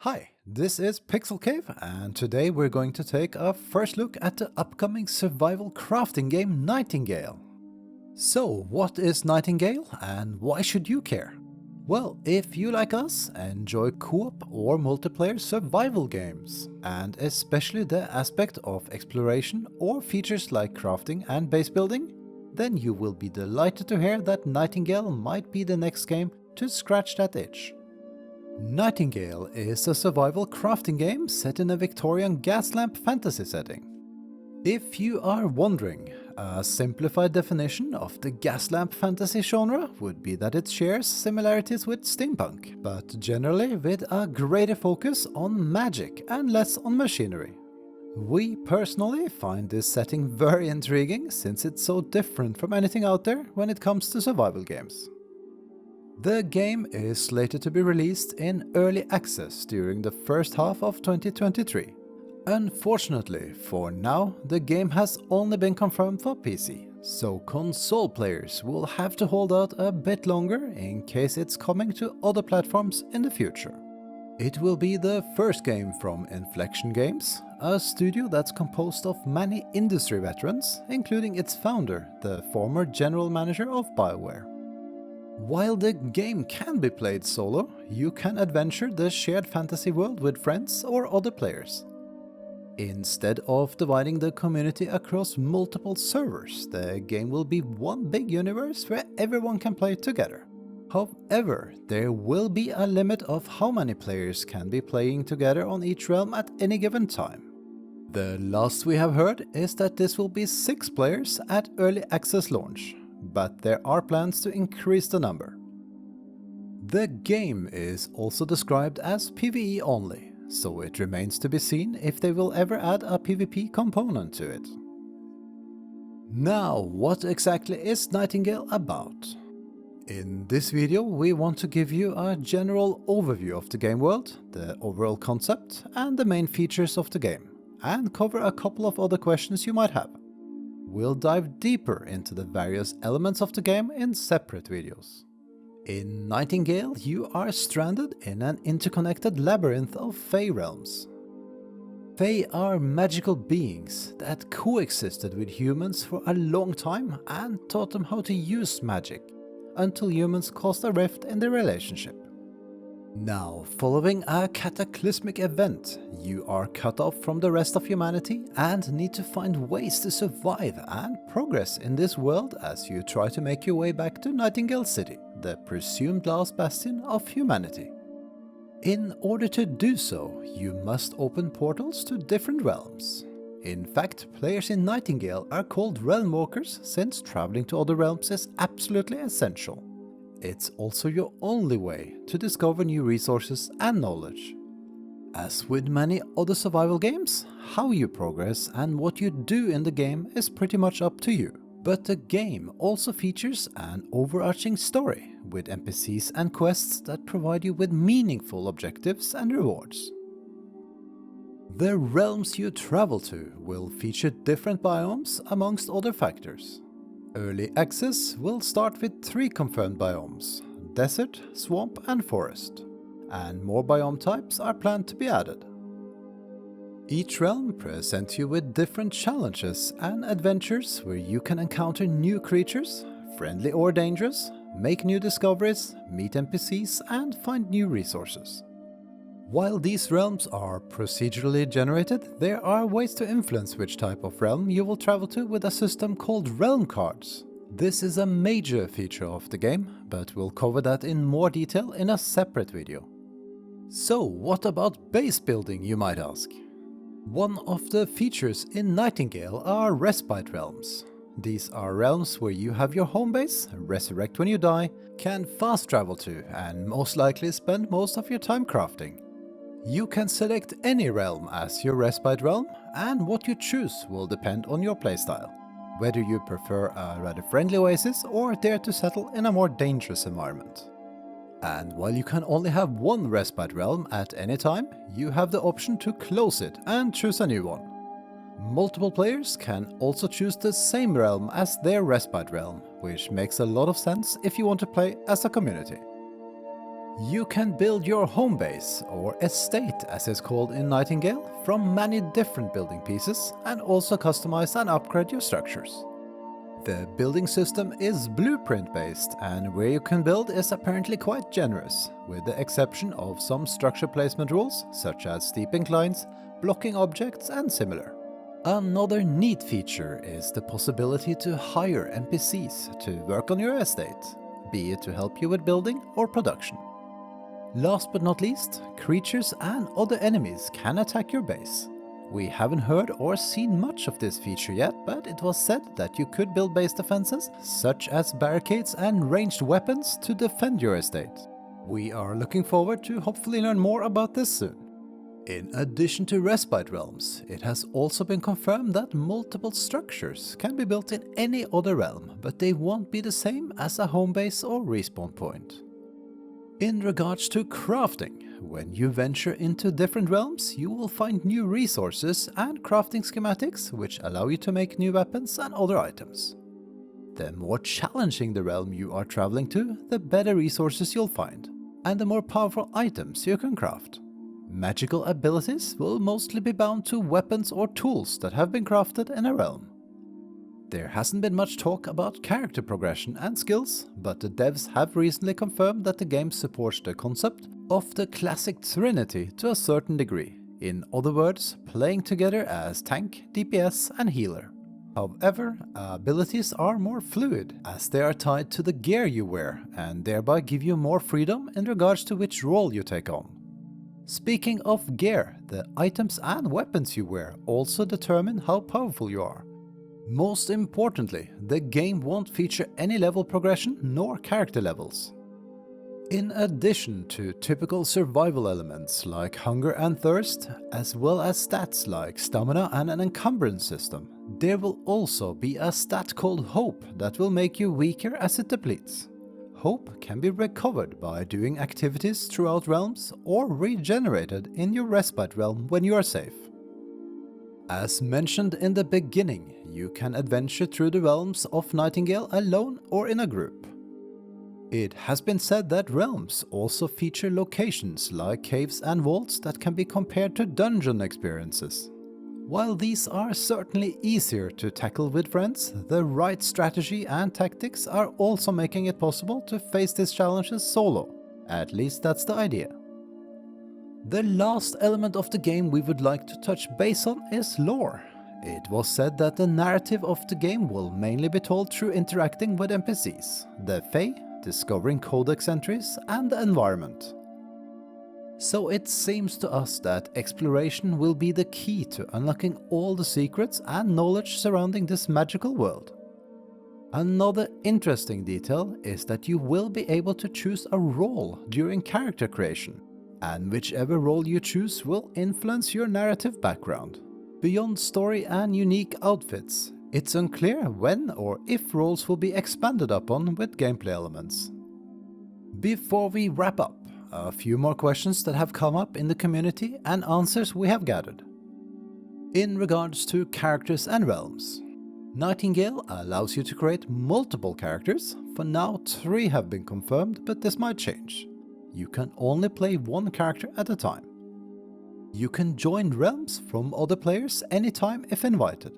Hi, this is Pixelcave, and today we're going to take a first look at the upcoming survival crafting game Nightingale. So, what is Nightingale and why should you care? Well, if you like us, enjoy co-op or multiplayer survival games, and especially the aspect of exploration or features like crafting and base building, then you will be delighted to hear that Nightingale might be the next game to scratch that itch. Nightingale is a survival crafting game set in a Victorian gas lamp fantasy setting. If you are wondering, a simplified definition of the gas lamp fantasy genre would be that it shares similarities with steampunk, but generally with a greater focus on magic and less on machinery. We personally find this setting very intriguing since it's so different from anything out there when it comes to survival games. The game is slated to be released in early access during the first half of 2023. Unfortunately, for now, the game has only been confirmed for PC, so console players will have to hold out a bit longer in case it's coming to other platforms in the future. It will be the first game from Inflection Games, a studio that's composed of many industry veterans, including its founder, the former general manager of BioWare. While the game can be played solo, you can adventure the shared fantasy world with friends or other players. Instead of dividing the community across multiple servers, the game will be one big universe where everyone can play together. However, there will be a limit of how many players can be playing together on each realm at any given time. The last we have heard is that this will be 6 players at early access launch, but there are plans to increase the number. The game is also described as PvE only, so it remains to be seen if they will ever add a PvP component to it. Now, what exactly is Nightingale about? In this video we want to give you a general overview of the game world, the overall concept and the main features of the game, and cover a couple of other questions you might have. We'll dive deeper into the various elements of the game in separate videos. In Nightingale, you are stranded in an interconnected labyrinth of Fey realms. Fey are magical beings that coexisted with humans for a long time and taught them how to use magic, until humans caused a rift in their relationship. Now, following a cataclysmic event, you are cut off from the rest of humanity and need to find ways to survive and progress in this world as you try to make your way back to Nightingale City, the presumed last bastion of humanity. In order to do so, you must open portals to different realms. In fact, players in Nightingale are called realm walkers since traveling to other realms is absolutely essential. It's also your only way to discover new resources and knowledge. As with many other survival games, how you progress and what you do in the game is pretty much up to you. But the game also features an overarching story, with NPCs and quests that provide you with meaningful objectives and rewards. The realms you travel to will feature different biomes amongst other factors. Early access will start with 3 confirmed biomes: desert, swamp and forest, and more biome types are planned to be added. Each realm presents you with different challenges and adventures where you can encounter new creatures, friendly or dangerous, make new discoveries, meet NPCs and find new resources. While these realms are procedurally generated, there are ways to influence which type of realm you will travel to with a system called realm cards. This is a major feature of the game, but we'll cover that in more detail in a separate video. So what about base building, you might ask? One of the features in Nightingale are Respite realms. These are realms where you have your home base, resurrect when you die, can fast travel to and most likely spend most of your time crafting. You can select any realm as your Respite realm, and what you choose will depend on your playstyle, whether you prefer a rather friendly oasis or dare to settle in a more dangerous environment. And while you can only have one Respite realm at any time, you have the option to close it and choose a new one. Multiple players can also choose the same realm as their Respite realm, which makes a lot of sense if you want to play as a community. You can build your home base, or estate as it's called in Nightingale, from many different building pieces and also customize and upgrade your structures. The building system is blueprint based, and where you can build is apparently quite generous, with the exception of some structure placement rules such as steep inclines, blocking objects and similar. Another neat feature is the possibility to hire NPCs to work on your estate, be it to help you with building or production. Last but not least, creatures and other enemies can attack your base. We haven't heard or seen much of this feature yet, but it was said that you could build base defenses, such as barricades and ranged weapons, to defend your estate. We are looking forward to hopefully learn more about this soon. In addition to Respite realms, it has also been confirmed that multiple structures can be built in any other realm, but they won't be the same as a home base or respawn point. In regards to crafting, when you venture into different realms, you will find new resources and crafting schematics which allow you to make new weapons and other items. The more challenging the realm you are traveling to, the better resources you'll find, and the more powerful items you can craft. Magical abilities will mostly be bound to weapons or tools that have been crafted in a realm. There hasn't been much talk about character progression and skills, but the devs have recently confirmed that the game supports the concept of the classic trinity to a certain degree. In other words, playing together as tank, DPS and healer. However, abilities are more fluid, as they are tied to the gear you wear, and thereby give you more freedom in regards to which role you take on. Speaking of gear, the items and weapons you wear also determine how powerful you are. Most importantly, the game won't feature any level progression nor character levels. In addition to typical survival elements like hunger and thirst, as well as stats like stamina and an encumbrance system, there will also be a stat called Hope that will make you weaker as it depletes. Hope can be recovered by doing activities throughout realms or regenerated in your Respite realm when you are safe. As mentioned in the beginning, you can adventure through the realms of Nightingale alone or in a group. It has been said that realms also feature locations like caves and vaults that can be compared to dungeon experiences. While these are certainly easier to tackle with friends, the right strategy and tactics are also making it possible to face these challenges solo. At least that's the idea. The last element of the game we would like to touch base on is lore. It was said that the narrative of the game will mainly be told through interacting with NPCs, the Fae, discovering codex entries, and the environment. So it seems to us that exploration will be the key to unlocking all the secrets and knowledge surrounding this magical world. Another interesting detail is that you will be able to choose a role during character creation, and whichever role you choose will influence your narrative background. Beyond story and unique outfits, it's unclear when or if roles will be expanded upon with gameplay elements. Before we wrap up, a few more questions that have come up in the community and answers we have gathered. In regards to characters and realms, Nightingale allows you to create multiple characters. For now, 3 have been confirmed, but this might change. You can only play one character at a time. You can join realms from other players anytime if invited.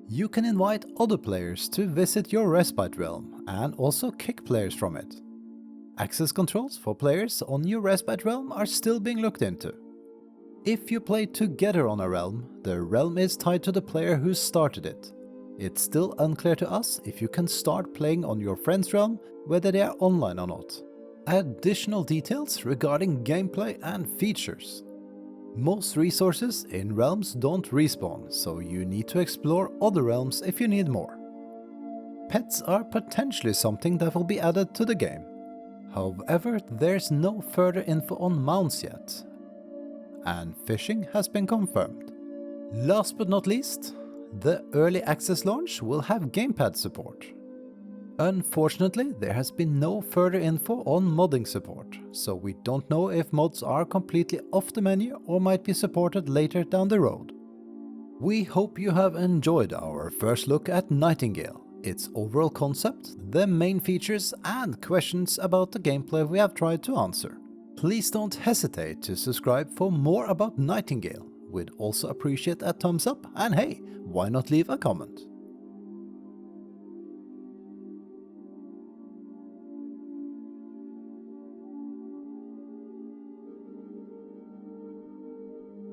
You can invite other players to visit your Respite realm and also kick players from it. Access controls for players on your Respite realm are still being looked into. If you play together on a realm, the realm is tied to the player who started it. It's still unclear to us if you can start playing on your friend's realm, whether they are online or not. Additional details regarding gameplay and features. Most resources in realms don't respawn, so you need to explore other realms if you need more. Pets are potentially something that will be added to the game. However, there's no further info on mounts yet. And fishing has been confirmed. Last but not least, the early access launch will have gamepad support. Unfortunately, there has been no further info on modding support, so we don't know if mods are completely off the menu or might be supported later down the road. We hope you have enjoyed our first look at Nightingale. its overall concept, the main features and questions about the gameplay we have tried to answer. Please don't hesitate to subscribe for more about Nightingale. We'd also appreciate a thumbs up, and hey, why not leave a comment?